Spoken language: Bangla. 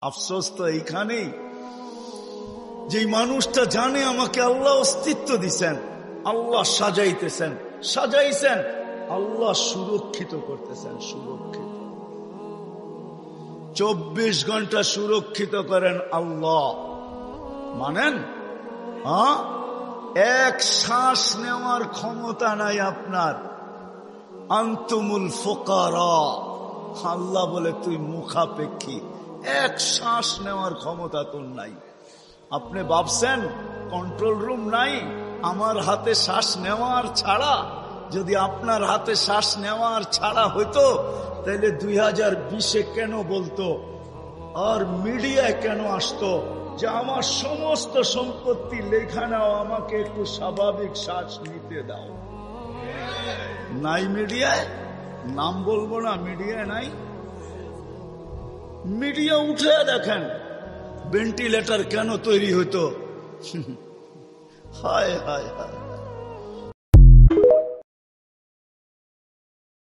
আফসোস তো এইখানেই, যে মানুষটা জানে আমাকে আল্লাহ অস্তিত্ব দিছেন, আল্লাহ সাজাইছেন, আল্লাহ সুরক্ষিত করতেছেন, সুরক্ষিত 24 ঘন্টা সুরক্ষিত করেন আল্লাহ। মানেন? এক শ্বাস নেওয়ার ক্ষমতা নাই আপনার। আনতুমুল ফুকারা, আল্লাহ বলে তুই মুখাপেক্ষী, এক শ্বাস নেওয়ার ক্ষমতা তোর নাই। আপনি ভাবছেন কন্ট্রোল রুম নাই? আমার হাতে শ্বাস নেওয়ার ছাড়া, যদি আপনার হাতে শ্বাস নেওয়ার ছাড়া হইতো তাহলে 2020-এ কেন বলতো, আর মিডিয়ায় কেন আসতো যে আমার সমস্ত সম্পত্তি লেখা নাও, আমাকে একটু স্বাভাবিক শ্বাস নিতে দাও? নাই মিডিয়ায়, নাম বলবো না, মিডিয়ায় নাই। মিডিয়া উঠে দেখেন ভেন্টিলেটর কেন তৈরি হতো। হায় হায় হায়,